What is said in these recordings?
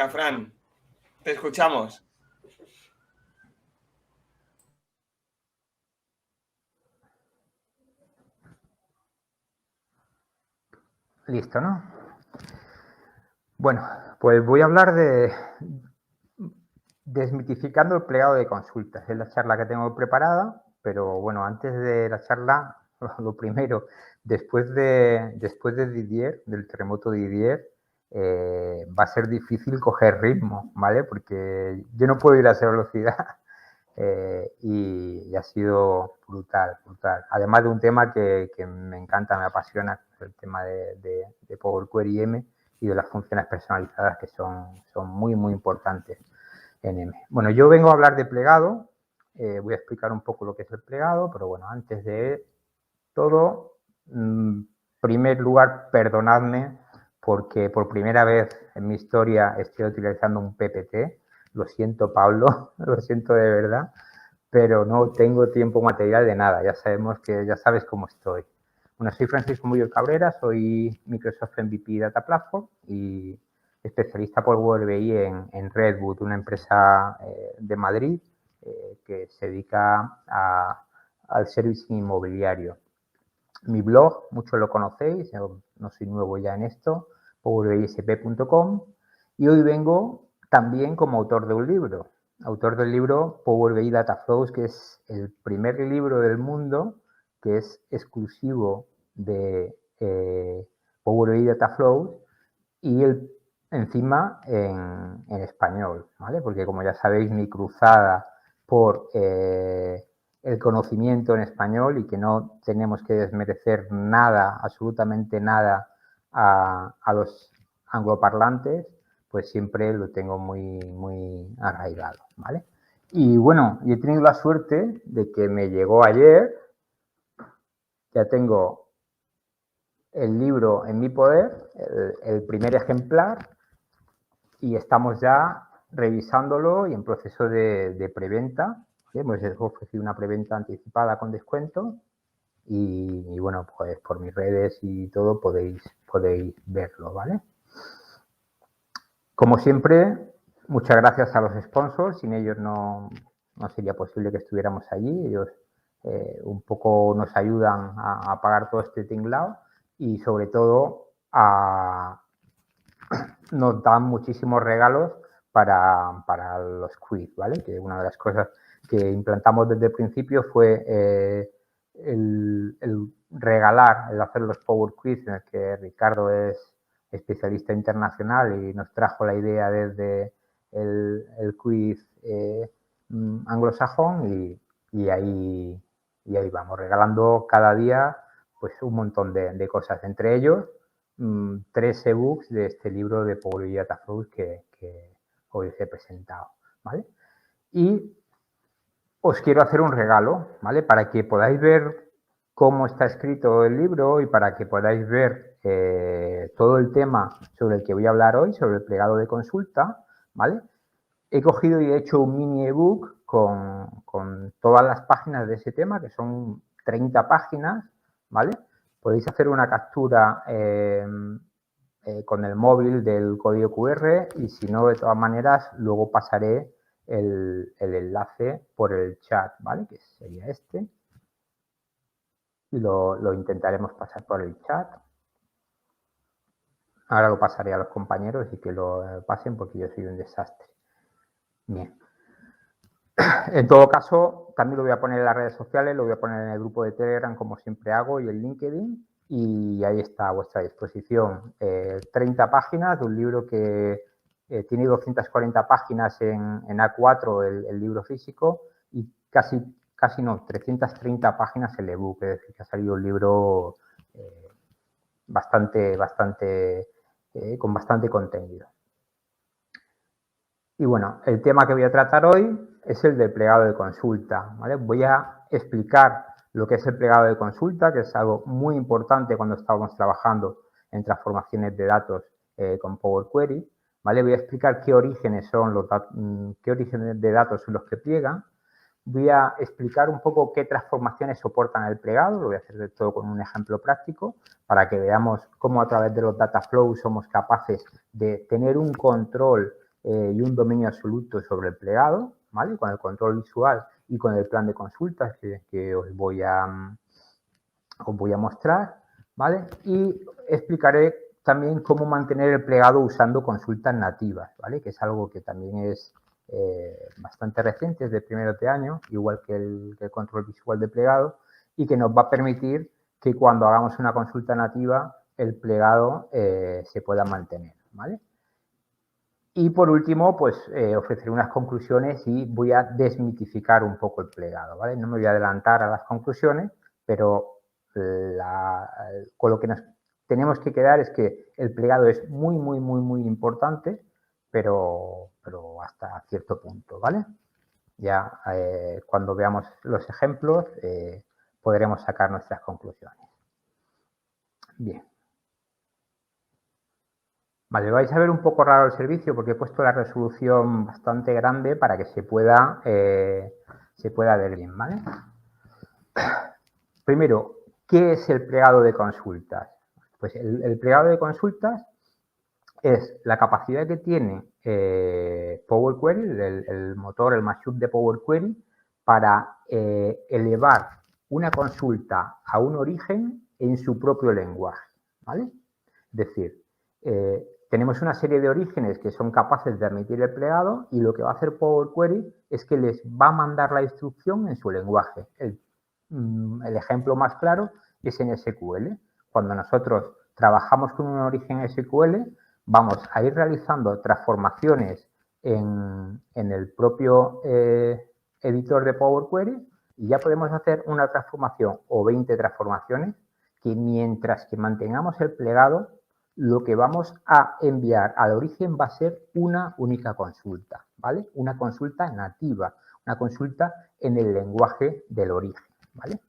Venga, Fran, te escuchamos. Listo, ¿no? Bueno, pues voy a hablar de desmitificando el plegado de consultas. Es la charla que tengo preparada, pero bueno, antes de la charla, lo primero, después de Didier, del terremoto de Didier, va a ser difícil coger ritmo, ¿vale? Porque yo no puedo ir a esa velocidad y ha sido brutal, brutal. Además de un tema que me encanta, me apasiona, el tema de Power Query M y de las funciones personalizadas que son muy, muy importantes en M. Bueno, yo vengo a hablar de plegado, voy a explicar un poco lo que es el plegado, pero bueno, antes de todo, en primer lugar, perdonadme porque por primera vez en mi historia estoy utilizando un PPT. Lo siento, Pablo, lo siento de verdad, pero no tengo tiempo material de nada. Ya sabes cómo estoy. Bueno, soy Francisco Murillo Cabrera, soy Microsoft MVP Data Platform y especialista por Power BI en Redwood, una empresa de Madrid que se dedica al servicing inmobiliario. Mi blog, muchos lo conocéis, no soy nuevo ya en esto, powerbisp.com, y hoy vengo también como autor de un libro, autor del libro Power BI Data Flows, que es el primer libro del mundo que es exclusivo de Power BI Data Flows y encima en español, ¿vale? Porque como ya sabéis, mi cruzada por el conocimiento en español y que no tenemos que desmerecer nada, absolutamente nada a los angloparlantes, pues siempre lo tengo muy, muy arraigado, ¿vale? Y bueno, yo he tenido la suerte de que me llegó ayer, ya tengo el libro en mi poder, el primer ejemplar, y estamos ya revisándolo y en proceso de preventa. Hemos ofrecido una preventa anticipada con descuento y bueno, pues por mis redes y todo podéis verlo, ¿vale? Como siempre, muchas gracias a los sponsors. Sin ellos no sería posible que estuviéramos allí. Ellos un poco nos ayudan a pagar todo este tinglao y sobre todo nos dan muchísimos regalos para los quiz, ¿vale? Que una de las cosas que implantamos desde el principio fue el regalar, el hacer los Power Quiz, en el que Ricardo es especialista internacional y nos trajo la idea desde el quiz anglosajón y ahí vamos, regalando cada día pues un montón de cosas, entre ellos 3 ebooks de este libro de Power BI Data Flows que hoy os he presentado, ¿vale? Y os quiero hacer un regalo, ¿vale? Para que podáis ver cómo está escrito el libro y para que podáis ver todo el tema sobre el que voy a hablar hoy, sobre el plegado de consulta, ¿vale? He cogido y he hecho un mini ebook con todas las páginas de ese tema, que son 30 páginas, ¿vale? Podéis hacer una captura con el móvil del código QR y si no, de todas maneras, luego pasaré el enlace por el chat, ¿vale? Que sería este. Y lo intentaremos pasar por el chat. Ahora lo pasaré a los compañeros y que lo pasen porque yo soy un desastre. Bien. En todo caso, también lo voy a poner en las redes sociales, lo voy a poner en el grupo de Telegram, como siempre hago, y en LinkedIn, y ahí está a vuestra disposición. 30 páginas de un libro que tiene 240 páginas en A4, el libro físico, y casi no, 330 páginas el ebook, es decir, que ha salido un libro con bastante contenido. Y bueno, el tema que voy a tratar hoy es el del plegado de consulta, ¿vale? Voy a explicar lo que es el plegado de consulta, que es algo muy importante cuando estamos trabajando en transformaciones de datos con Power Query, ¿vale? Voy a explicar qué orígenes de datos son los que pliegan. Voy a explicar un poco qué transformaciones soportan el plegado, lo voy a hacer de todo con un ejemplo práctico para que veamos cómo a través de los data flows somos capaces de tener un control y un dominio absoluto sobre el plegado, ¿vale? Con el control visual y con el plan de consultas que os voy a mostrar, ¿vale? Y explicaré también cómo mantener el plegado usando consultas nativas, ¿vale? Que es algo que también es bastante reciente, es de primeros de año, igual que el control visual de plegado, y que nos va a permitir que cuando hagamos una consulta nativa el plegado se pueda mantener, ¿vale? Y por último, pues ofreceré unas conclusiones y voy a desmitificar un poco el plegado, ¿vale? No me voy a adelantar a las conclusiones, pero con lo que nos tenemos que quedar es que el plegado es muy importante, pero hasta cierto punto, ¿vale? Ya cuando veamos los ejemplos podremos sacar nuestras conclusiones. Bien. Vale, vais a ver un poco raro el servicio porque he puesto la resolución bastante grande para que se pueda ver bien, ¿vale? Primero, ¿qué es el plegado de consultas? Pues el plegado de consultas es la capacidad que tiene Power Query, el motor, el mashup de Power Query, para elevar una consulta a un origen en su propio lenguaje, ¿vale? Es decir, tenemos una serie de orígenes que son capaces de admitir el plegado y lo que va a hacer Power Query es que les va a mandar la instrucción en su lenguaje. El ejemplo más claro es en SQL. Cuando nosotros trabajamos con un origen SQL, vamos a ir realizando transformaciones en el propio editor de Power Query y ya podemos hacer una transformación o 20 transformaciones que mientras que mantengamos el plegado, lo que vamos a enviar al origen va a ser una única consulta, ¿vale? Una consulta nativa, una consulta en el lenguaje del origen, ¿vale?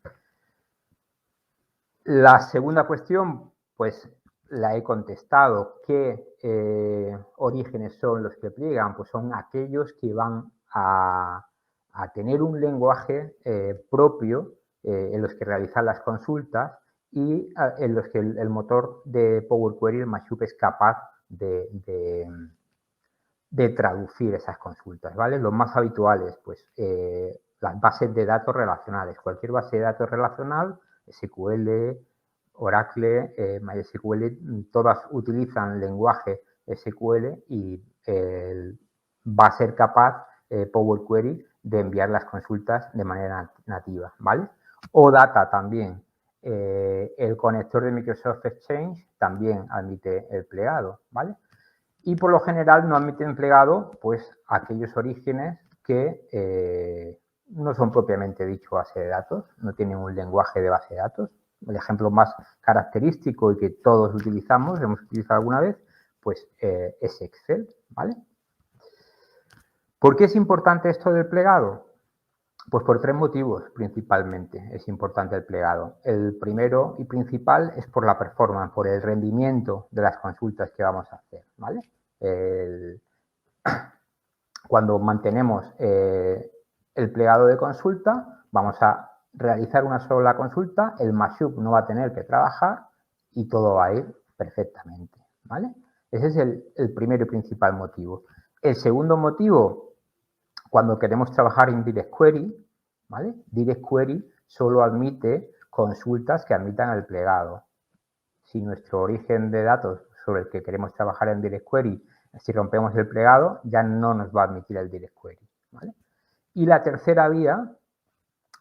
La segunda cuestión, pues la he contestado. ¿Qué orígenes son los que pliegan? Pues son aquellos que van a tener un lenguaje propio en los que realizar las consultas y en los que el motor de Power Query, el mashup, es capaz de traducir esas consultas, ¿vale? Los más habituales, pues las bases de datos relacionales. Cualquier base de datos relacional, SQL, Oracle, MySQL, todas utilizan lenguaje SQL y va a ser capaz Power Query de enviar las consultas de manera nativa, ¿vale? OData también. El conector de Microsoft Exchange también admite el plegado, ¿vale? Y por lo general no admiten plegado pues aquellos orígenes que no son propiamente dicho base de datos, no tienen un lenguaje de base de datos. El ejemplo más característico y que todos utilizamos, hemos utilizado alguna vez, pues es Excel, ¿vale? ¿Por qué es importante esto del plegado? Pues por tres motivos principalmente es importante el plegado. El primero y principal es por la performance, por el rendimiento de las consultas que vamos a hacer, ¿vale? Cuando mantenemos el plegado de consulta, vamos a realizar una sola consulta, el mashup no va a tener que trabajar y todo va a ir perfectamente, ¿vale? Ese es el primero y principal motivo. El segundo motivo, cuando queremos trabajar en Direct Query, ¿vale? Direct Query solo admite consultas que admitan el plegado. Si nuestro origen de datos sobre el que queremos trabajar en Direct Query, si rompemos el plegado, ya no nos va a admitir el Direct Query, ¿vale? Y la tercera vía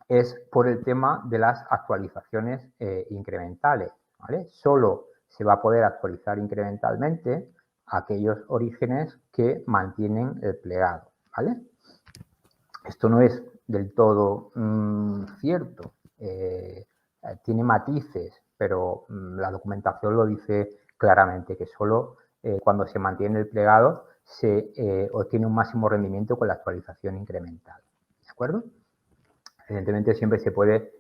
es por el tema de las actualizaciones incrementales, ¿vale? Solo se va a poder actualizar incrementalmente aquellos orígenes que mantienen el plegado, ¿vale? Esto no es del todo cierto, tiene matices, pero la documentación lo dice claramente, que solo cuando se mantiene el plegado se obtiene un máximo rendimiento con la actualización incremental, ¿de acuerdo? Evidentemente siempre se puede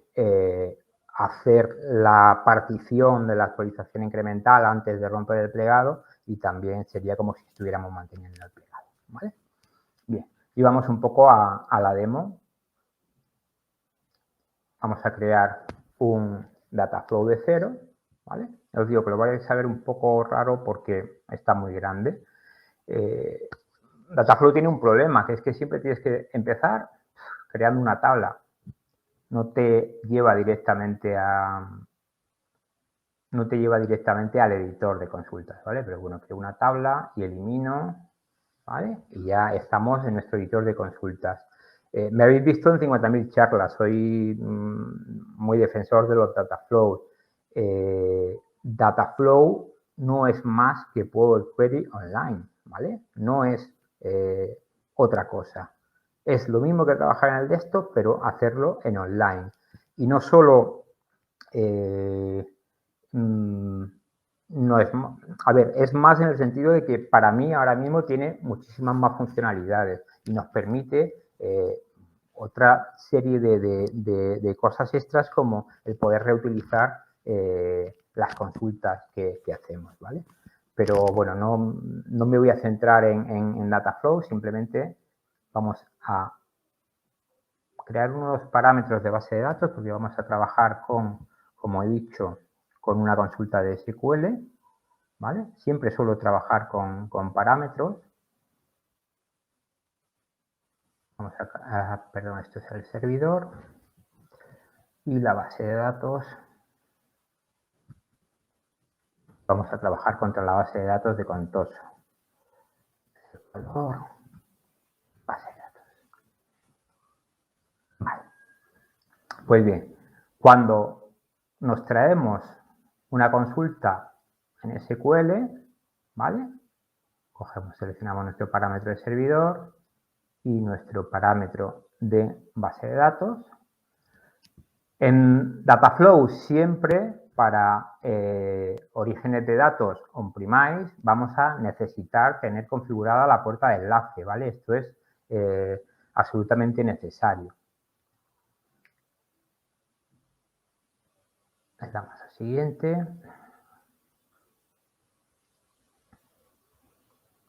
hacer la partición de la actualización incremental antes de romper el plegado y también sería como si estuviéramos manteniendo el plegado, ¿vale? Bien, y vamos un poco a la demo. Vamos a crear un Dataflow de cero, ¿vale? Os digo que lo vais a ver un poco raro porque está muy grande. Dataflow tiene un problema, que es que siempre tienes que empezar creando una tabla. No te lleva directamente al editor de consultas, ¿vale? Pero bueno, creo una tabla y elimino, ¿vale? Y ya estamos en nuestro editor de consultas. Me habéis visto en 50.000 charlas, soy muy defensor de los Dataflow. Dataflow no es más que Power Query Online, ¿vale? No es otra cosa. Es lo mismo que trabajar en el desktop, pero hacerlo en online. Y no solo no es, a ver, es más en el sentido de que para mí ahora mismo tiene muchísimas más funcionalidades y nos permite otra serie de cosas extras como el poder reutilizar las consultas que hacemos, ¿vale? Pero bueno, no me voy a centrar en Dataflow, simplemente vamos a crear unos parámetros de base de datos porque vamos a trabajar con, como he dicho, con una consulta de SQL, ¿vale? Siempre suelo trabajar con parámetros. Vamos perdón, esto es el servidor y la base de datos. Vamos a trabajar contra la base de datos de Contoso. Base de datos. Vale. Pues bien, cuando nos traemos una consulta en SQL, ¿vale? Cogemos, seleccionamos nuestro parámetro de servidor y nuestro parámetro de base de datos. En Dataflow siempre para orígenes de datos on-premise vamos a necesitar tener configurada la puerta de enlace, ¿vale? Esto es absolutamente necesario. Le damos a siguiente.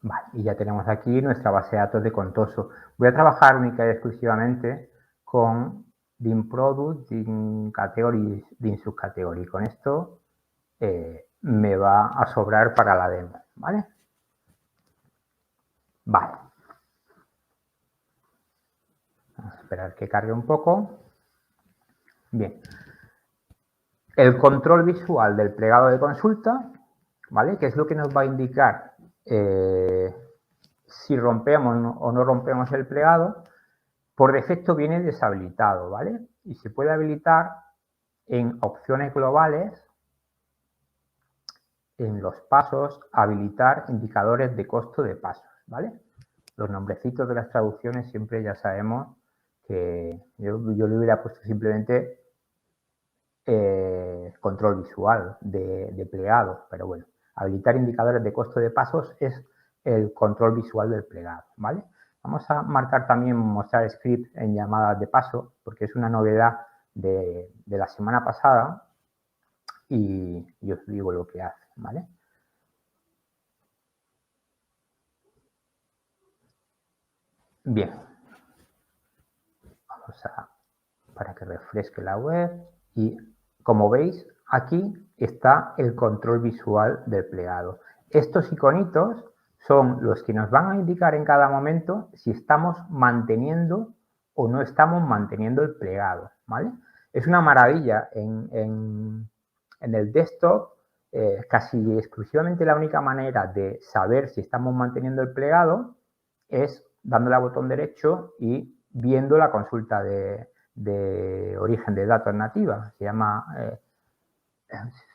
Vale, y ya tenemos aquí nuestra base de datos de Contoso. Voy a trabajar única y exclusivamente con DIN Product, DIN Category, DIN Subcategory. Con esto me va a sobrar para la demo, ¿vale? Vale. Vamos a esperar que cargue un poco. Bien. El control visual del plegado de consulta, ¿vale? Que es lo que nos va a indicar si rompemos o no rompemos el plegado. Por defecto viene deshabilitado, ¿vale? Y se puede habilitar en opciones globales, en los pasos, habilitar indicadores de costo de pasos, ¿vale? Los nombrecitos de las traducciones siempre ya sabemos que yo le hubiera puesto simplemente control visual de plegado, pero bueno, habilitar indicadores de costo de pasos es el control visual del plegado, ¿vale? Vamos a marcar también mostrar script en llamadas de paso, porque es una novedad de la semana pasada y os digo lo que hace, ¿vale? Bien. Vamos a, para que refresque la web y como veis, aquí está el control visual del plegado. Estos iconitos son los que nos van a indicar en cada momento si estamos manteniendo o no estamos manteniendo el plegado, ¿vale? Es una maravilla en el desktop, casi exclusivamente la única manera de saber si estamos manteniendo el plegado es dándole al botón derecho y viendo la consulta de origen de datos nativa. Se llama,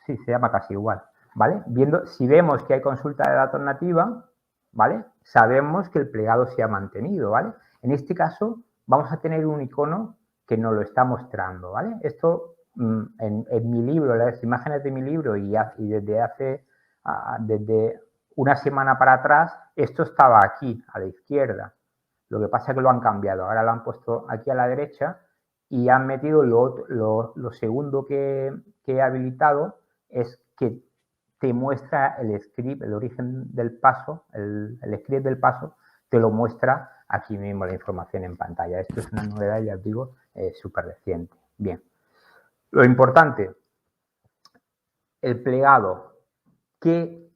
sí, se llama casi igual, ¿vale? Si vemos que hay consulta de datos nativa, ¿vale? Sabemos que el plegado se ha mantenido, ¿vale? En este caso, vamos a tener un icono que nos lo está mostrando, ¿vale? Esto en mi libro, las imágenes de mi libro y desde una semana para atrás, esto estaba aquí, a la izquierda. Lo que pasa es que lo han cambiado. Ahora lo han puesto aquí a la derecha y han metido lo segundo que he habilitado es que te muestra el script, el origen del paso, el script del paso, te lo muestra aquí mismo la información en pantalla. Esto es una novedad, ya os digo, súper reciente. Bien. Lo importante, el plegado. ¿Qué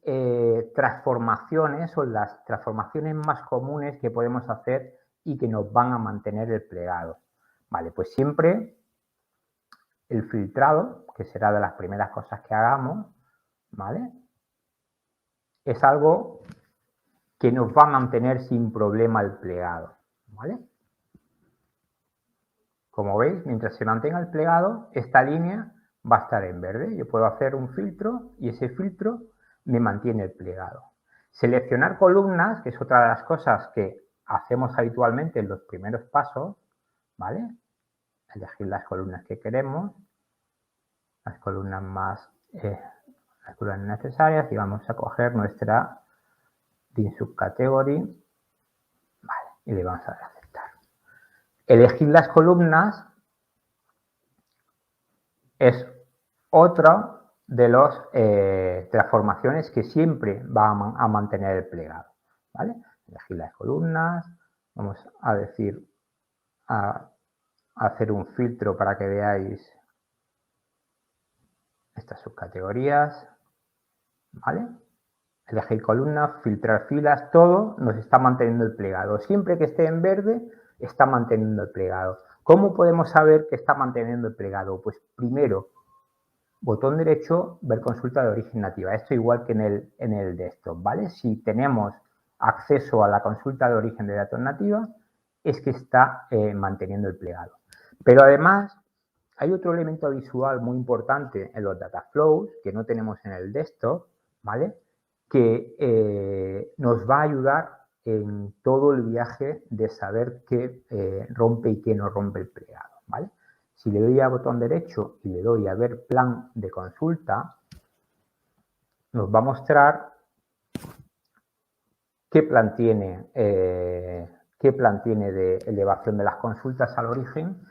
transformaciones, son las transformaciones más comunes que podemos hacer y que nos van a mantener el plegado. Vale, pues siempre el filtrado, que será de las primeras cosas que hagamos, ¿vale? Es algo que nos va a mantener sin problema el plegado, ¿vale? Como veis, mientras se mantenga el plegado, esta línea va a estar en verde. Yo puedo hacer un filtro y ese filtro me mantiene el plegado. Seleccionar columnas, que es otra de las cosas que hacemos habitualmente en los primeros pasos, ¿vale? Elegir las columnas que queremos, las columnas las columnas necesarias, y vamos a coger nuestra DIN subcategory, vale, y le vamos a dar a aceptar. Elegir las columnas es otra de las transformaciones que siempre va a mantener el plegado, ¿vale? Elegir las columnas, vamos a decir, a hacer un filtro para que veáis estas subcategorías, ¿vale? Elegir columnas, filtrar filas, todo nos está manteniendo el plegado. Siempre que esté en verde, está manteniendo el plegado. ¿Cómo podemos saber que está manteniendo el plegado? Pues primero, botón derecho, ver consulta de origen nativa. Esto igual que en el desktop, ¿vale? Si tenemos acceso a la consulta de origen de datos nativa, es que está manteniendo el plegado. Pero además, hay otro elemento visual muy importante en los data flows que no tenemos en el desktop, ¿vale? Que nos va a ayudar en todo el viaje de saber qué rompe y qué no rompe el plegado, ¿vale? Si le doy a botón derecho y le doy a ver plan de consulta, nos va a mostrar qué plan tiene de elevación de las consultas al origen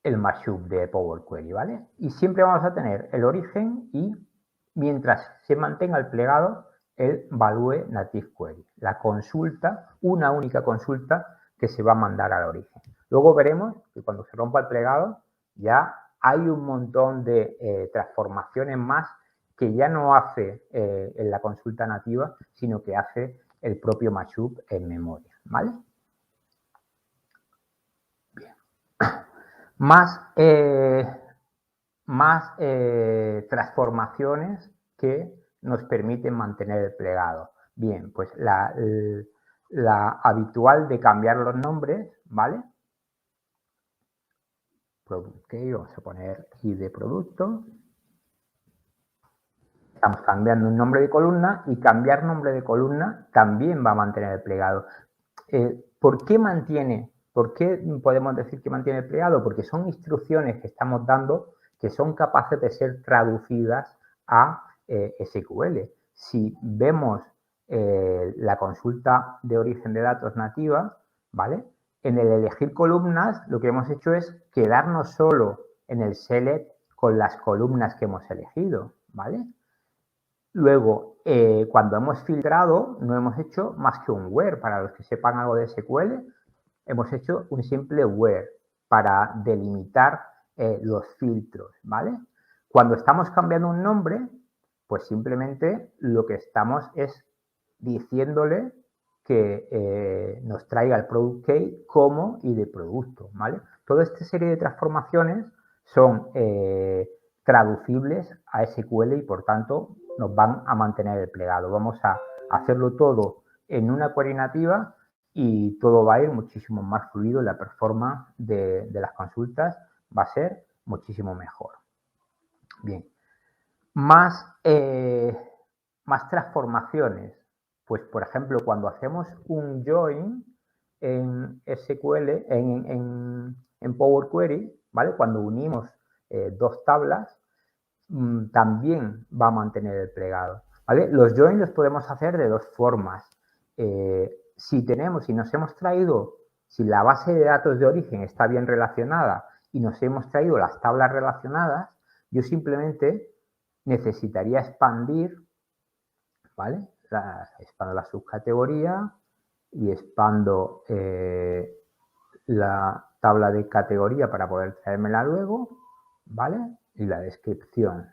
el mashup de Power Query, ¿vale? Y siempre vamos a tener el origen y mientras se mantenga el plegado, el value native query, la consulta, una única consulta que se va a mandar al origen. Luego veremos que cuando se rompa el plegado ya hay un montón de transformaciones más que ya no hace en la consulta nativa, sino que hace el propio mashup en memoria, ¿vale? Bien. Más transformaciones que nos permiten mantener el plegado. Bien, pues la habitual de cambiar los nombres, ¿vale? Product key, vamos a poner ID de producto. Estamos cambiando un nombre de columna y cambiar nombre de columna también va a mantener el plegado. ¿Por qué podemos decir que mantiene el plegado? Porque son instrucciones que estamos dando que son capaces de ser traducidas a SQL. Si vemos la consulta de origen de datos nativa, ¿vale? En el elegir columnas, lo que hemos hecho es quedarnos solo en el select con las columnas que hemos elegido, ¿vale? Luego, cuando hemos filtrado, no hemos hecho más que un where. Para los que sepan algo de SQL, hemos hecho un simple where para delimitar los filtros, ¿vale? Cuando estamos cambiando un nombre, pues simplemente lo que estamos es diciéndole que nos traiga el product key como y de producto, ¿vale? Toda esta serie de transformaciones son traducibles a SQL y, por tanto, nos van a mantener el plegado. Vamos a hacerlo todo en una query nativa y todo va a ir muchísimo más fluido. La performance de las consultas va a ser muchísimo mejor. Bien. Más transformaciones. Pues, por ejemplo, cuando hacemos un join en SQL, en Power Query, ¿vale? Cuando unimos dos tablas, también va a mantener el plegado, ¿vale? Los joins los podemos hacer de dos formas. Si nos hemos traído, si la base de datos de origen está bien relacionada y nos hemos traído las tablas relacionadas, yo simplemente necesitaría expandir, ¿vale? Expando la subcategoría y expando la tabla de categoría para poder traérmela luego, ¿vale? Y la descripción.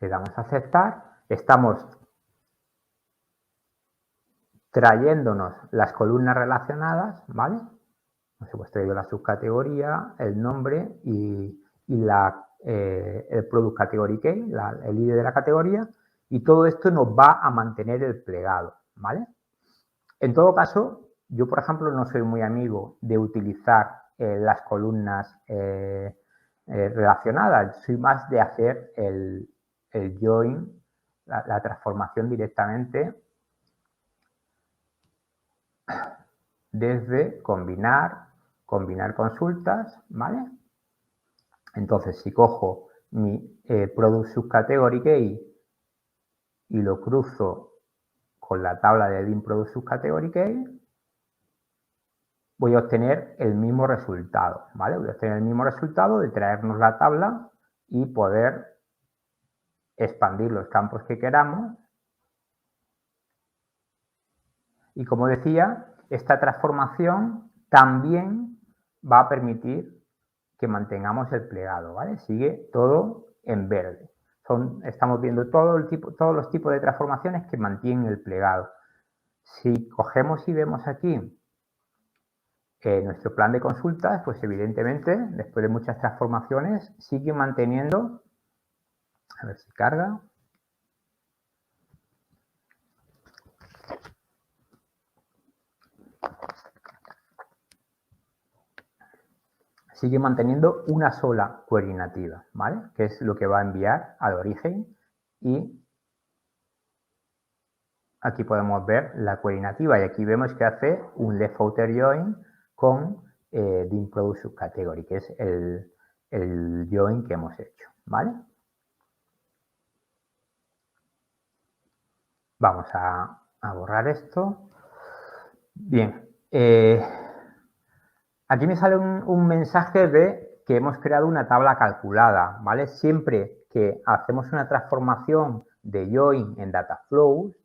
Le damos a aceptar. Estamos trayéndonos las columnas relacionadas, ¿vale? Hemos traído la subcategoría, el nombre y el product category key, el ID de la categoría, y todo esto nos va a mantener el plegado, ¿vale? En todo caso, yo, por ejemplo, no soy muy amigo de utilizar las columnas relacionadas. Soy más de hacer el join, la transformación directamente desde combinar consultas, ¿vale? Entonces, si cojo mi product subcategory key y lo cruzo con la tabla de dim product subcategory key, voy a obtener el mismo resultado, ¿vale? Voy a obtener el mismo resultado de traernos la tabla y poder expandir los campos que queramos. Y como decía, esta transformación también va a permitir que mantengamos el plegado, ¿vale? Sigue todo en verde. Estamos viendo todos los tipos de transformaciones que mantienen el plegado. Si cogemos y vemos aquí nuestro plan de consultas, pues evidentemente, después de muchas transformaciones, sigue manteniendo, a ver si carga, sigue manteniendo una sola query nativa, ¿vale? Que es lo que va a enviar al origen, y aquí podemos ver la query nativa y aquí vemos que hace un left outer join con dim product subcategory, que es el join que hemos hecho, ¿vale? Vamos a borrar esto. Bien. Aquí me sale un mensaje de que hemos creado una tabla calculada, ¿vale? Siempre que hacemos una transformación de join en Dataflows,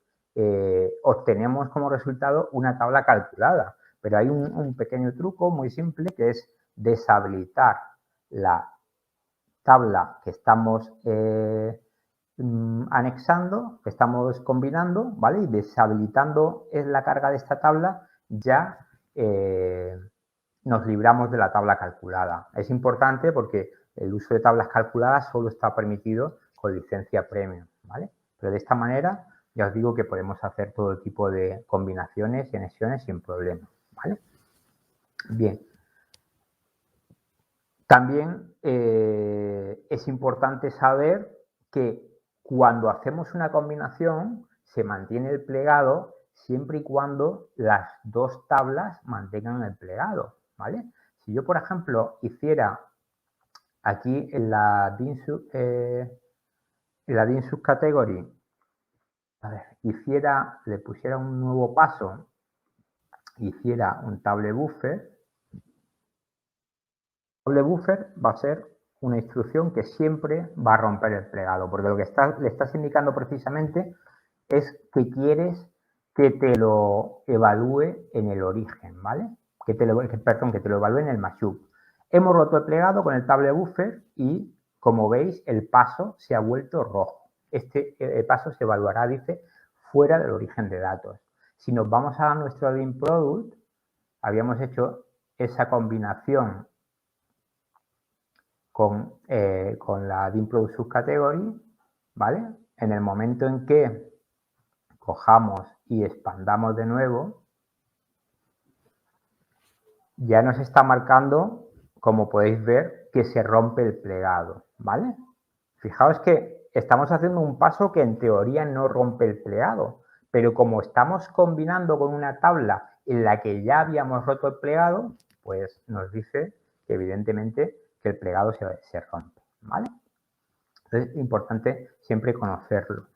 obtenemos como resultado una tabla calculada. Pero hay un pequeño truco muy simple, que es deshabilitar la tabla que estamos anexando, que estamos combinando, ¿vale? Y deshabilitando la carga de esta tabla, ya nos libramos de la tabla calculada. Es importante porque el uso de tablas calculadas solo está permitido con licencia premium, ¿vale? Pero de esta manera ya os digo que podemos hacer todo tipo de combinaciones y anexiones sin problema, ¿vale? Bien. También es importante saber que cuando hacemos una combinación se mantiene el plegado siempre y cuando las dos tablas mantengan el plegado, ¿vale? Si yo, por ejemplo, hiciera aquí en la dim subcategory, le pusiera un nuevo paso, hiciera un table buffer, doble buffer va a ser una instrucción que siempre va a romper el plegado, porque lo que le estás indicando precisamente es que quieres que te lo evalúe en el origen, ¿vale? Que te lo evalúe en el mashup. Hemos roto el plegado con el table buffer y, como veis, el paso se ha vuelto rojo. Este paso se evaluará, dice, fuera del origen de datos. Si nos vamos a nuestro dim product, habíamos hecho esa combinación con la dim product subcategory, ¿vale? En el momento en que cojamos y expandamos de nuevo, ya nos está marcando, como podéis ver, que se rompe el plegado, ¿vale? Fijaos que estamos haciendo un paso que en teoría no rompe el plegado, pero como estamos combinando con una tabla en la que ya habíamos roto el plegado, pues nos dice que evidentemente que el plegado se rompe, ¿vale? Entonces es importante siempre conocerlo.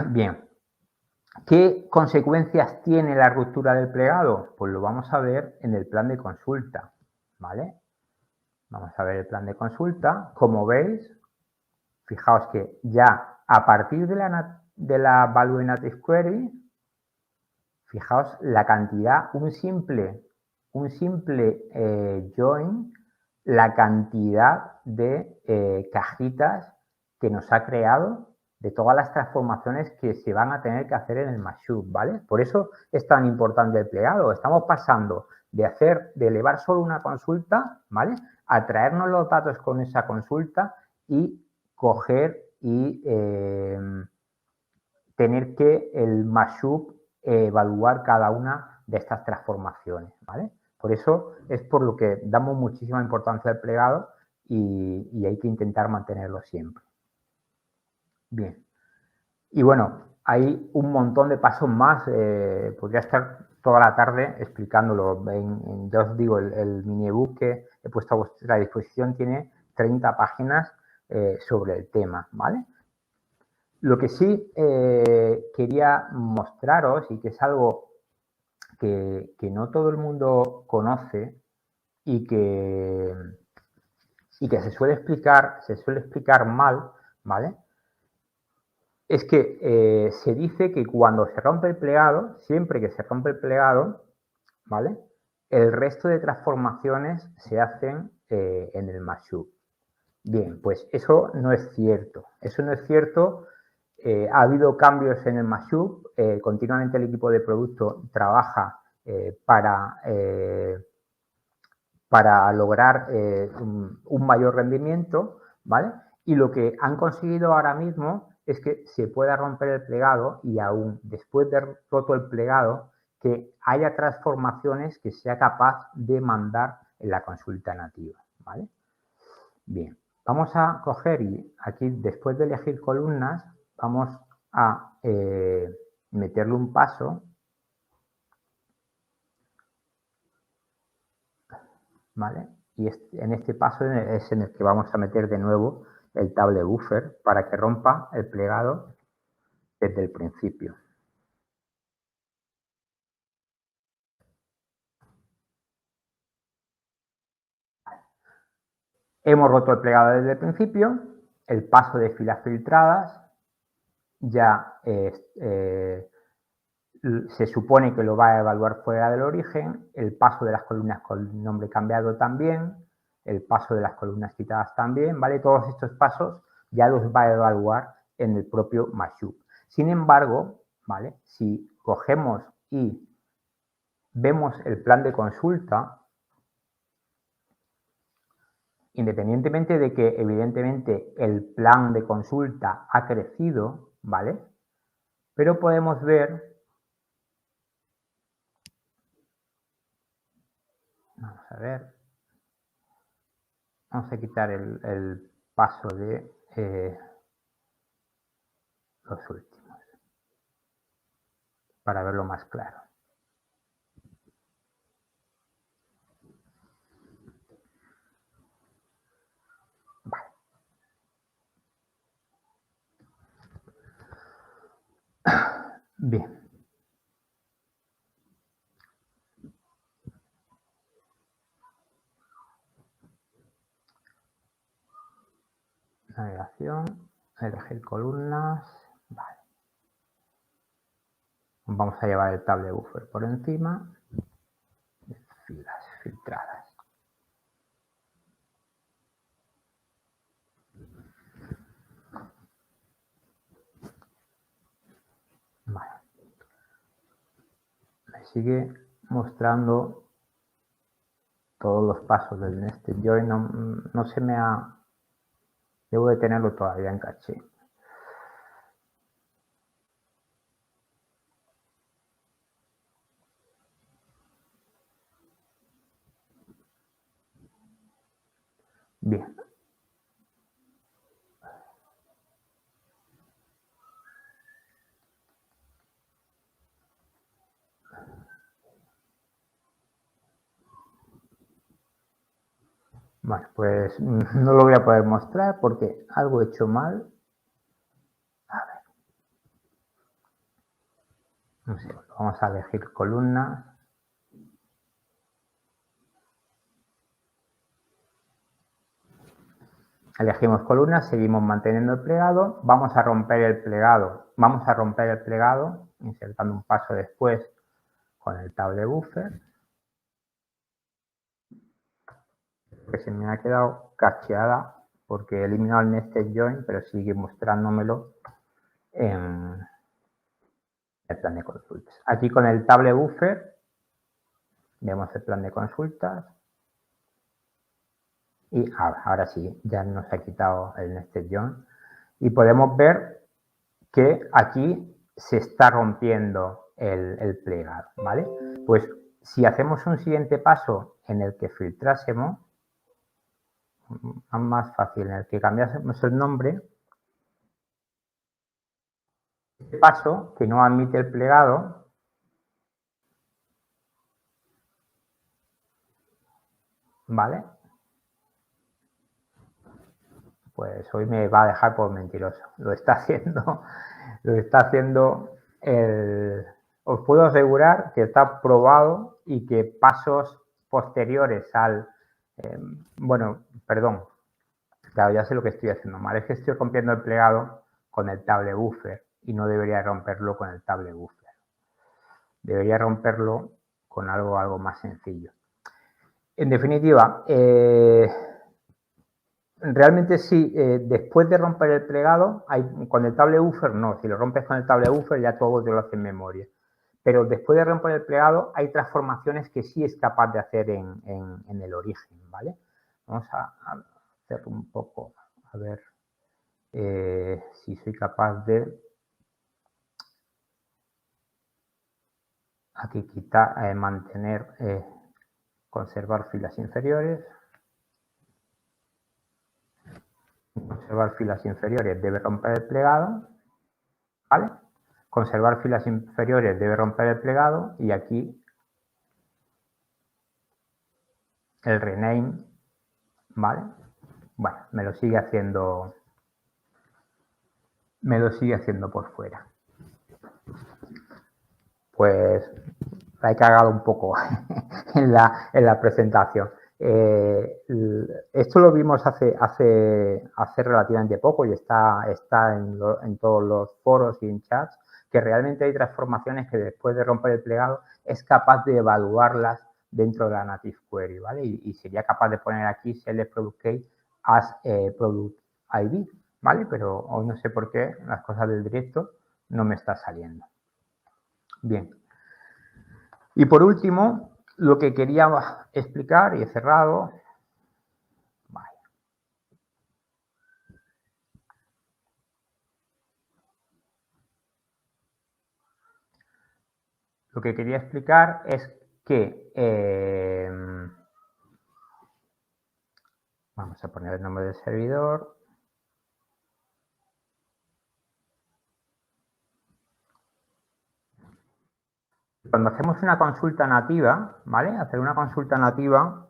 Bien, ¿qué consecuencias tiene la ruptura del plegado? Pues lo vamos a ver en el plan de consulta, ¿vale? Vamos a ver el plan de consulta. Como veis, fijaos que ya a partir de la value native query, fijaos la cantidad, un simple join la cantidad de cajitas que nos ha creado de todas las transformaciones que se van a tener que hacer en el Mashup, ¿vale? Por eso es tan importante el plegado. Estamos pasando de elevar solo una consulta, ¿vale? A traernos los datos con esa consulta y coger y tener que el Mashup evaluar cada una de estas transformaciones, ¿vale? Por eso es por lo que damos muchísima importancia al plegado y hay que intentar mantenerlo siempre. Bien. Y bueno, hay un montón de pasos más. Podría estar toda la tarde explicándolo. Ya os digo, el mini ebook que he puesto a vuestra disposición tiene 30 páginas sobre el tema, ¿vale? Lo que sí quería mostraros y que es algo que no todo el mundo conoce y que se suele explicar mal, ¿vale? Es que se dice que cuando se rompe el plegado, siempre que se rompe el plegado, ¿vale? El resto de transformaciones se hacen en el Mashup. Bien, pues eso no es cierto. Eso no es cierto. Ha habido cambios en el Mashup. Continuamente el equipo de producto trabaja para lograr un mayor rendimiento, ¿vale? Y lo que han conseguido ahora mismo es que se pueda romper el plegado y aún después de roto el plegado, que haya transformaciones que sea capaz de mandar en la consulta nativa, ¿vale? Bien, vamos a coger y aquí después de elegir columnas, vamos a meterle un paso, ¿vale? Y en este paso es en el que vamos a meter de nuevo el table buffer para que rompa el plegado desde el principio. Hemos roto el plegado desde el principio, el paso de filas filtradas ya se supone que lo va a evaluar fuera del origen, el paso de las columnas con nombre cambiado también, el paso de las columnas quitadas también, ¿vale? Todos estos pasos ya los va a evaluar en el propio Mashup. Sin embargo, ¿vale? Si cogemos y vemos el plan de consulta, independientemente de que evidentemente el plan de consulta ha crecido, ¿vale? Pero podemos ver, vamos a ver, vamos a quitar el paso de los últimos para verlo más claro. Vale. Bien. Navegación, elegir columnas, vale. Vamos a llevar el table buffer por encima, filas filtradas. Vale. Me sigue mostrando todos los pasos del nested join, no se me ha... Debo de tenerlo todavía en caché. Bien. Bueno, pues no lo voy a poder mostrar porque algo he hecho mal. A ver. Un segundo. Vamos a elegir columnas. Elegimos columnas, seguimos manteniendo el plegado. Vamos a romper el plegado. Vamos a romper el plegado insertando un paso después con el table buffer. que se me ha quedado cacheada porque he eliminado el nested join, pero sigue mostrándomelo en el plan de consultas. Aquí con el table buffer vemos el plan de consultas y ahora sí, ya nos ha quitado el nested join y podemos ver que aquí se está rompiendo el plegado, ¿vale? Pues si hacemos un siguiente paso en el que filtrásemos, más fácil, en el que cambiásemos el nombre, este paso que no admite el plegado, ¿vale? Pues hoy me va a dejar por mentiroso. Lo está haciendo os puedo asegurar que está probado y que pasos posteriores al, bueno, perdón, claro, ya sé lo que estoy haciendo mal, es que estoy rompiendo el plegado con el table buffer y no debería romperlo con el table buffer. Debería romperlo con algo más sencillo. En definitiva, realmente sí, después de romper el plegado, con el table buffer no, si lo rompes con el table buffer ya todo te lo hace en memoria. Pero después de romper el plegado hay transformaciones que sí es capaz de hacer en el origen, ¿vale? Vamos a hacer un poco, a ver si soy capaz de aquí quitar, mantener, conservar filas inferiores. Conservar filas inferiores debe romper el plegado, ¿vale? Conservar filas inferiores debe romper el plegado y aquí el rename, ¿vale? Bueno, me lo sigue haciendo por fuera. Pues la he cagado un poco en la presentación. Esto lo vimos hace relativamente poco y está en todos los foros y en chats, que realmente hay transformaciones que después de romper el plegado es capaz de evaluarlas dentro de la Native Query, ¿vale? Y sería capaz de poner aquí select product key as product ID, ¿vale? Pero hoy no sé por qué las cosas del directo no me está saliendo. Bien. Y por último, lo que quería explicar, y he cerrado, vale. Lo que quería explicar es que vamos a poner el nombre del servidor. Cuando hacemos una consulta nativa, ¿vale? Hacer una consulta nativa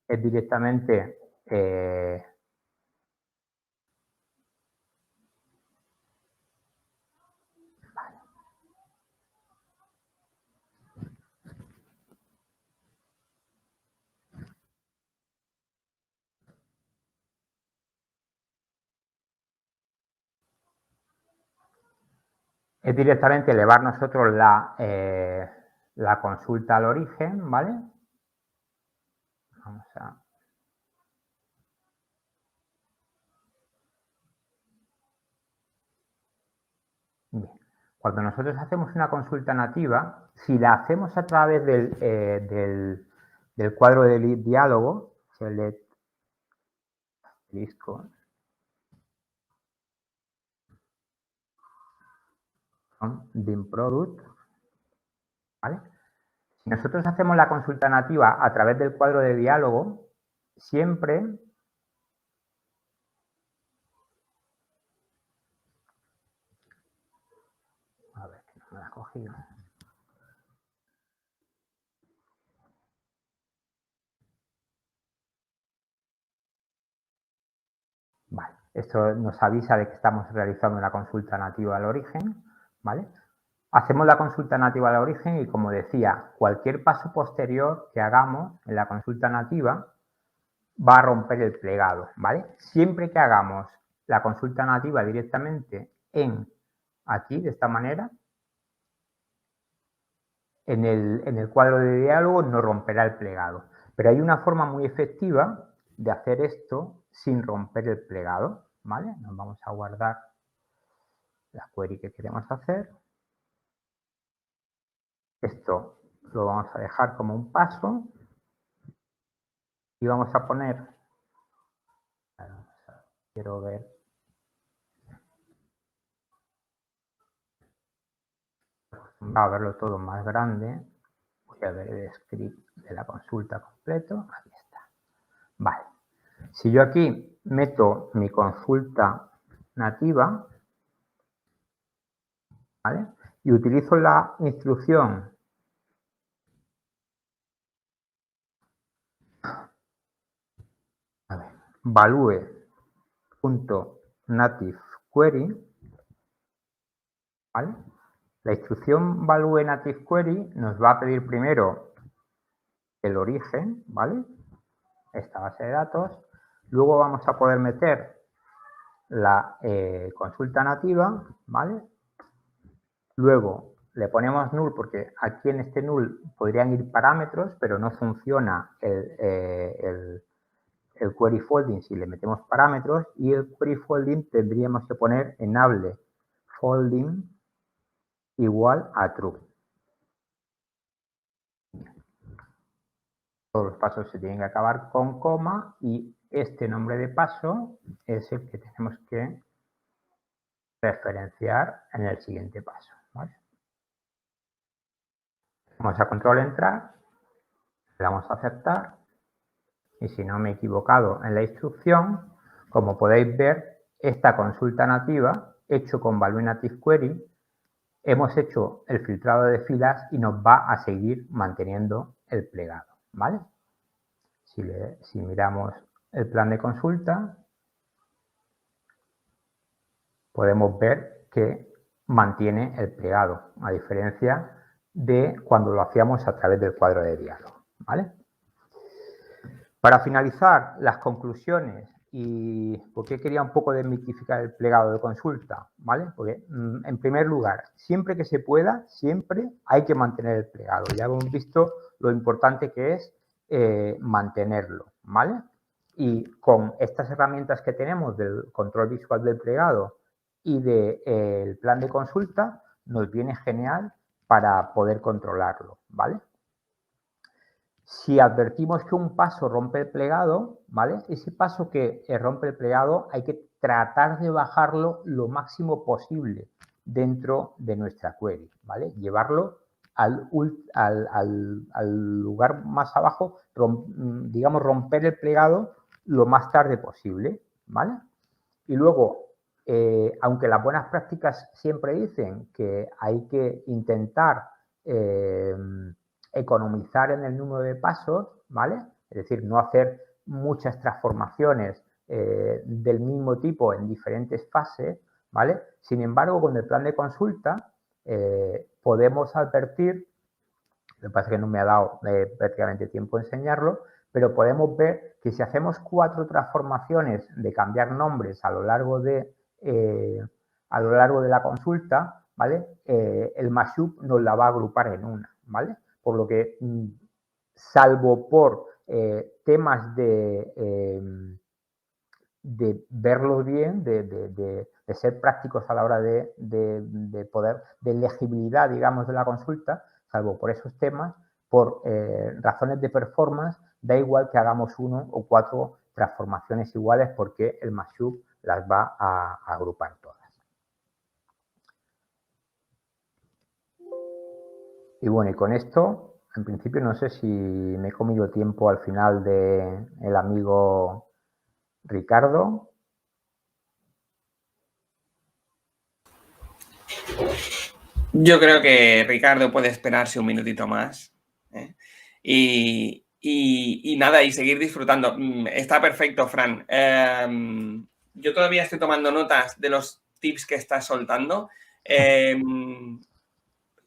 es directamente es directamente elevar nosotros la consulta al origen, ¿vale? Vamos a... Bien. Cuando nosotros hacemos una consulta nativa, si la hacemos a través del cuadro de diálogo, select disco, dim product, ¿vale? Si nosotros hacemos la consulta nativa a través del cuadro de diálogo, siempre a ver, que no me la he cogido. Vale, esto nos avisa de que estamos realizando una consulta nativa al origen, ¿vale? Hacemos la consulta nativa al origen y, como decía, cualquier paso posterior que hagamos en la consulta nativa va a romper el plegado, ¿vale? Siempre que hagamos la consulta nativa directamente aquí, de esta manera, en el cuadro de diálogo no romperá el plegado. Pero hay una forma muy efectiva de hacer esto sin romper el plegado, ¿vale? Nos vamos a guardar la query que queremos hacer. Esto lo vamos a dejar como un paso y vamos a poner, quiero ver, va a verlo todo más grande. Voy a ver el script de la consulta completo. Aquí está. Vale. Si yo aquí meto mi consulta nativa, ¿vale? Y utilizo la instrucción value.nativeQuery, ¿vale? La instrucción value.nativeQuery nos va a pedir primero el origen, ¿vale? Esta base de datos. Luego vamos a poder meter la consulta nativa, ¿vale? Luego le ponemos null porque aquí en este null podrían ir parámetros, pero no funciona el query folding si le metemos parámetros, y el query folding tendríamos que poner enable folding igual a true. Todos los pasos se tienen que acabar con coma y este nombre de paso es el que tenemos que referenciar en el siguiente paso, ¿vale? Vamos a control entrar, le damos a aceptar y si no me he equivocado en la instrucción, como podéis ver, esta consulta nativa hecho con Value Native Query, hemos hecho el filtrado de filas y nos va a seguir manteniendo el plegado, ¿vale? Si miramos el plan de consulta, podemos ver que mantiene el plegado, a diferencia de cuando lo hacíamos a través del cuadro de diálogo, ¿vale? Para finalizar, las conclusiones y por qué quería un poco desmitificar el plegado de consulta, ¿vale? Porque, en primer lugar, siempre que se pueda, siempre hay que mantener el plegado. Ya hemos visto lo importante que es mantenerlo, ¿vale? Y con estas herramientas que tenemos del control visual del plegado y del plan de consulta, nos viene genial para poder controlarlo, ¿vale? Si advertimos que un paso rompe el plegado, ¿vale? Ese paso que rompe el plegado hay que tratar de bajarlo lo máximo posible dentro de nuestra query, ¿vale? Llevarlo al lugar más abajo, digamos, romper el plegado lo más tarde posible, ¿vale? Y luego, aunque las buenas prácticas siempre dicen que hay que intentar economizar en el número de pasos, ¿vale? Es decir, no hacer muchas transformaciones del mismo tipo en diferentes fases, ¿vale? Sin embargo, con el plan de consulta podemos advertir, lo que pasa es que no me ha dado prácticamente tiempo a enseñarlo, pero podemos ver que si hacemos 4 transformaciones de cambiar nombres a lo largo de la consulta, ¿vale? El mashup nos la va a agrupar en una, ¿vale? Por lo que, salvo por temas de verlo bien, de ser prácticos a la hora de poder, de legibilidad, digamos, de la consulta, salvo por esos temas, por razones de performance, da igual que hagamos 1 o 4 transformaciones iguales porque el mashup las va a agrupar todas. Y bueno, y con esto, en principio, no sé si me he comido tiempo al final del amigo Ricardo. Yo creo que Ricardo puede esperarse un minutito más, ¿eh? Y nada, y seguir disfrutando. Está perfecto, Fran. Yo todavía estoy tomando notas de los tips que estás soltando.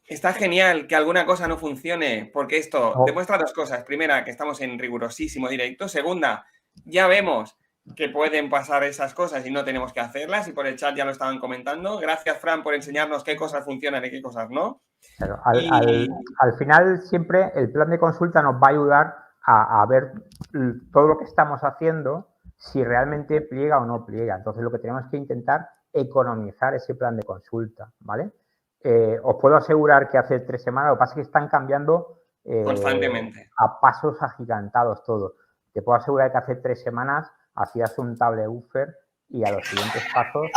Está genial que alguna cosa no funcione, porque esto demuestra 2 cosas. Primera, que estamos en rigurosísimo directo. Segunda, ya vemos que pueden pasar esas cosas y no tenemos que hacerlas, y por el chat ya lo estaban comentando. Gracias, Fran, por enseñarnos qué cosas funcionan y qué cosas no. Claro, al final siempre el plan de consulta nos va a ayudar a ver todo lo que estamos haciendo, si realmente pliega o no pliega. Entonces, lo que tenemos que intentar economizar ese plan de consulta, ¿vale? Os puedo asegurar que hace 3 semanas, lo que pasa es que están cambiando constantemente. A pasos agigantados todo. Te puedo asegurar que hace 3 semanas hacías un table buffer y a los siguientes pasos...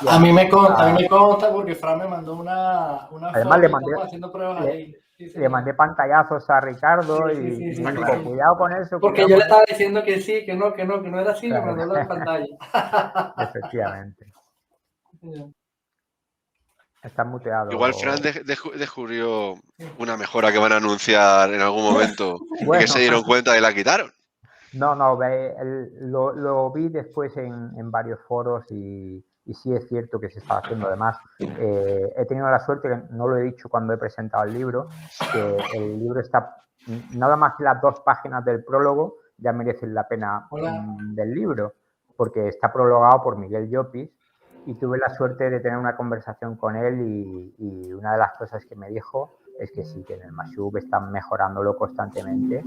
A mí me consta porque Fran me mandó una además, foto, estamos haciendo pruebas ahí. Sí, le mandé pantallazos a Ricardo y me dijo, cuidado con eso. Porque yo le estaba diciendo que sí, que no era así, claro. Me mandó la pantalla. Efectivamente. Está muteado. Igual Fran descubrió una mejora que van a anunciar en algún momento y que se dieron cuenta y la quitaron. No, lo vi después en varios foros y sí es cierto que se estaba haciendo. Además, he tenido la suerte, que no lo he dicho cuando he presentado el libro, que el libro está, nada más que las 2 páginas del prólogo ya merecen la pena del libro, porque está prologado por Miguel Llopis y tuve la suerte de tener una conversación con él y una de las cosas que me dijo es que sí, que en el Mashup están mejorándolo constantemente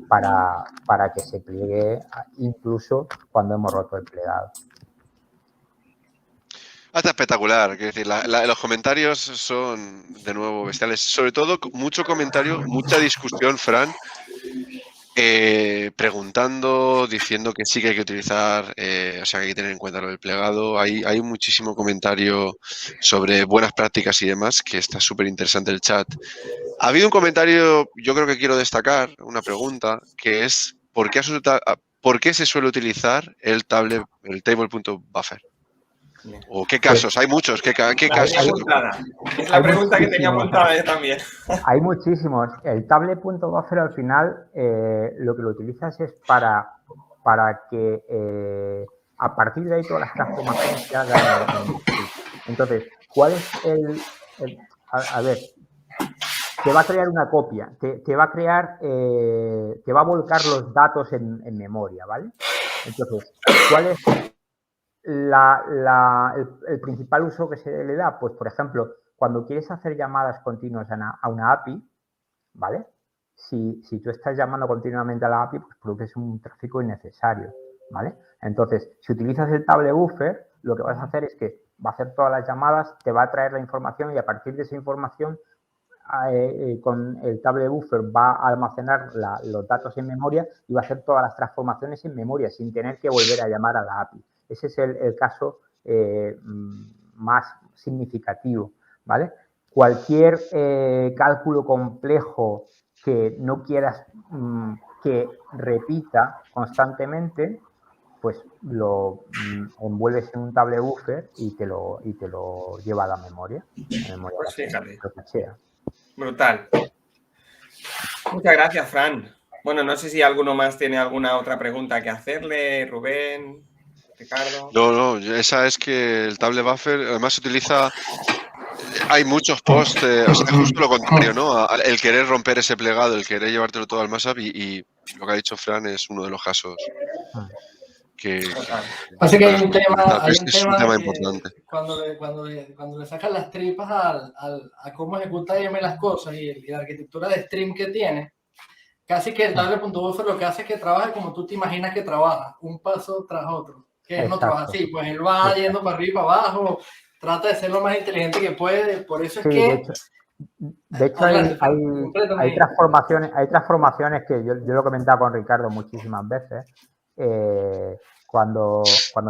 para que se pliegue incluso cuando hemos roto el plegado. Está espectacular, quiero decir, los comentarios son de nuevo bestiales, sobre todo mucho comentario, mucha discusión, Fran, preguntando, diciendo que sí que hay que utilizar, o sea, que hay que tener en cuenta lo del plegado. Hay muchísimo comentario sobre buenas prácticas y demás, que está súper interesante el chat. Ha habido un comentario, yo creo que quiero destacar, una pregunta, que es ¿por qué se suele utilizar el table.buffer? ¿O qué casos? Hay muchos. ¿Qué casos? Es la pregunta que tenía apuntada yo también. Hay muchísimos. El table.buffer al final lo que lo utilizas es para que a partir de ahí todas las transformaciones se hagan. Entonces, ¿cuál es a ver, te va a crear una copia, te va a crear, te va a volcar los datos en memoria, ¿vale? Entonces, ¿cuál es el principal uso que se le da? Pues, por ejemplo, cuando quieres hacer llamadas continuas a una API, ¿vale? Si tú estás llamando continuamente a la API, pues produces un tráfico innecesario, ¿vale? Entonces, si utilizas el table buffer, lo que vas a hacer es que va a hacer todas las llamadas, te va a traer la información y a partir de esa información, con el table buffer va a almacenar los datos en memoria y va a hacer todas las transformaciones en memoria sin tener que volver a llamar a la API. Ese es el caso más significativo, ¿vale? Cualquier cálculo complejo que no quieras que repita constantemente, pues lo envuelves en un table buffer y te lo lleva a la memoria. Pues fíjate. Lo que sea. Brutal. Muchas gracias, Fran. Bueno, no sé si alguno más tiene alguna otra pregunta que hacerle, Rubén, Ricardo. No, esa es que el table buffer además se utiliza. Hay muchos posts, o sea, justo lo contrario, ¿no? El querer romper ese plegado, el querer llevártelo todo al mashup y lo que ha dicho Fran es uno de los casos Así que hay un tema importante. Cuando le sacan las tripas a cómo ejecuta IM las cosas y la arquitectura de stream que tiene, casi que el table.buffer lo que hace es que trabaje como tú te imaginas que trabaja, un paso tras otro. Que él no trabaja así, pues él va yendo para arriba y para abajo, trata de ser lo más inteligente que puede, por eso es que... De hecho hay transformaciones que yo lo he comentado con Ricardo muchísimas veces. Cuando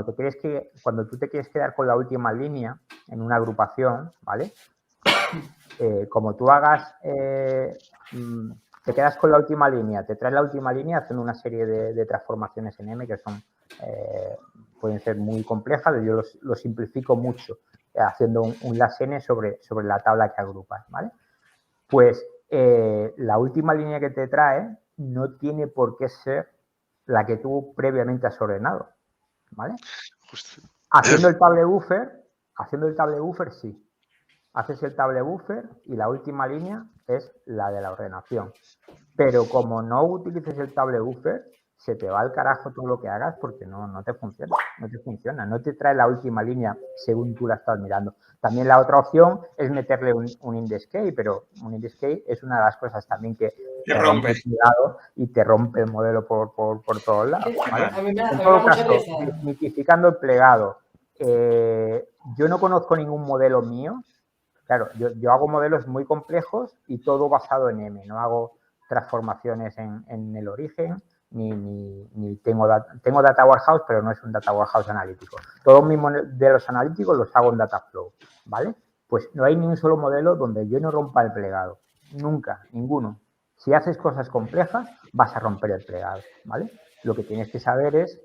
tú te quieres quedar con la última línea en una agrupación, ¿vale? Como tú hagas, te quedas con la última línea, te traes la última línea haciendo una serie de transformaciones en M que son pueden ser muy complejas. Yo lo simplifico mucho haciendo un las n sobre la tabla que agrupas, ¿vale? Pues la última línea que te trae no tiene por qué ser la que tú previamente has ordenado, ¿vale? Haciendo el table buffer sí. Haces el table buffer y la última línea es la de la ordenación. Pero como no utilices el table buffer, se te va al carajo todo lo que hagas porque no te funciona, no te trae la última línea según tú la estás mirando. También la otra opción es meterle un IndexKey, pero un IndexKey es una de las cosas también que te rompe el plegado y te rompe el modelo por todos lados, ¿vale? En todo caso, desmitificando el plegado, yo no conozco ningún modelo mío. Claro, yo hago modelos muy complejos y todo basado en M, no hago transformaciones en el origen, ni tengo Data Warehouse, pero no es un Data Warehouse analítico. Todos mis modelos analíticos los hago en Dataflow, ¿vale? Pues no hay ni un solo modelo donde yo no rompa el plegado. Nunca, ninguno. Si haces cosas complejas, vas a romper el plegado, ¿vale? Lo que tienes que saber es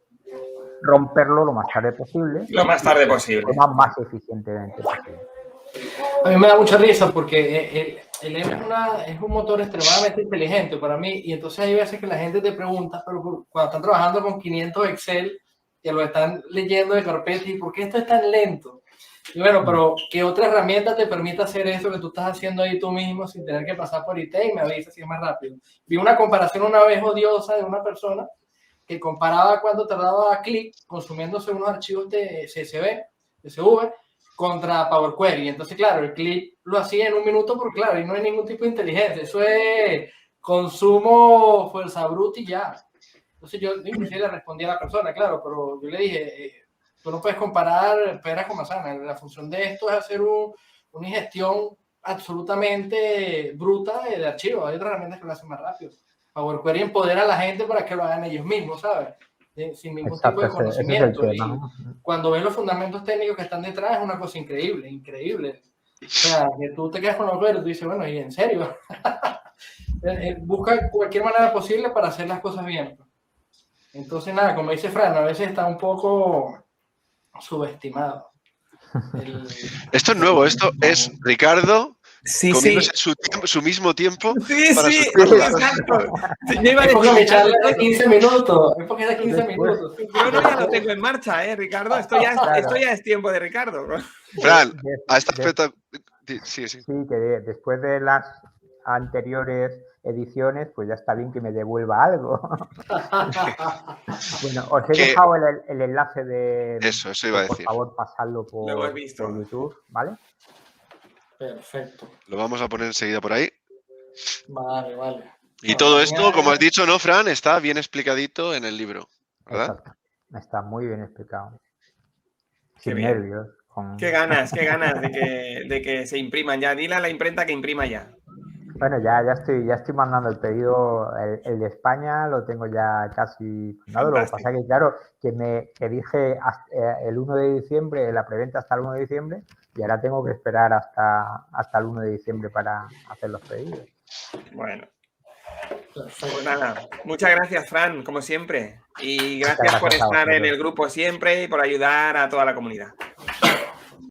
romperlo lo más tarde posible. Lo más tarde posible. Lo más eficientemente posible. A mí me da mucha risa porque el M es un motor extremadamente inteligente para mí, y entonces hay veces que la gente te pregunta, pero cuando están trabajando con 500 Excel, que lo están leyendo de carpeta, ¿y por qué esto es tan lento? Y bueno, pero ¿qué otra herramienta te permite hacer eso que tú estás haciendo ahí tú mismo sin tener que pasar por IT? Y me avisa si es más rápido. Vi una comparación una vez odiosa de una persona que comparaba cuánto tardaba Click consumiéndose unos archivos de CSV, contra Power Query. Entonces, claro, el Click lo hacía en un minuto, porque claro, y no hay ningún tipo de inteligencia. Eso es consumo, fuerza bruta y ya. Entonces yo inclusive le respondí a la persona, claro, pero yo le dije, tú no puedes comparar peras con manzanas. La función de esto es hacer una ingestión absolutamente bruta de archivos. Hay otras herramientas que lo hacen más rápido. Power Query empodera a la gente para que lo hagan ellos mismos, ¿sabes? Sin ningún tipo de conocimiento. Ese es el tema. Y cuando ves los fundamentos técnicos que están detrás, es una cosa increíble, increíble. O sea, que tú te quedas con los veros y tú dices, bueno, ¿y en serio? Busca cualquier manera posible para hacer las cosas bien. Entonces, nada, como dice Fran, a veces está un poco subestimado. Esto es nuevo, esto es Ricardo comiéndose sí. su mismo tiempo. Sí, para sí, exacto. Yo iba a decir, mi charla es de 15 minutos. Es porque es de 15 minutos. Yo no ya lo tengo en marcha, Ricardo. Esto ya es tiempo de Ricardo. Fran, a esta aspecto... Sí. Sí, que después de las anteriores ediciones, pues ya está bien que me devuelva algo. Bueno, os he dejado el enlace de... Eso iba a decir. Por favor, pasadlo por YouTube, ¿vale? Perfecto. Lo vamos a poner enseguida por ahí. Vale. Y todo esto, como has dicho, ¿no, Fran? Está bien explicadito en el libro, ¿verdad? Exacto. Está muy bien explicado. Sin nervios. Qué ganas de que se impriman ya. Dile a la imprenta que imprima ya. Bueno, ya estoy mandando el pedido. El de España lo tengo ya casi mandado. Lo que pasa es que, claro, que dije el 1 de diciembre, la preventa hasta el 1 de diciembre, y ahora tengo que esperar hasta el 1 de diciembre para hacer los pedidos. Bueno. Pues nada, muchas gracias, Fran, como siempre. Y gracias por estar en el grupo siempre y por ayudar a toda la comunidad.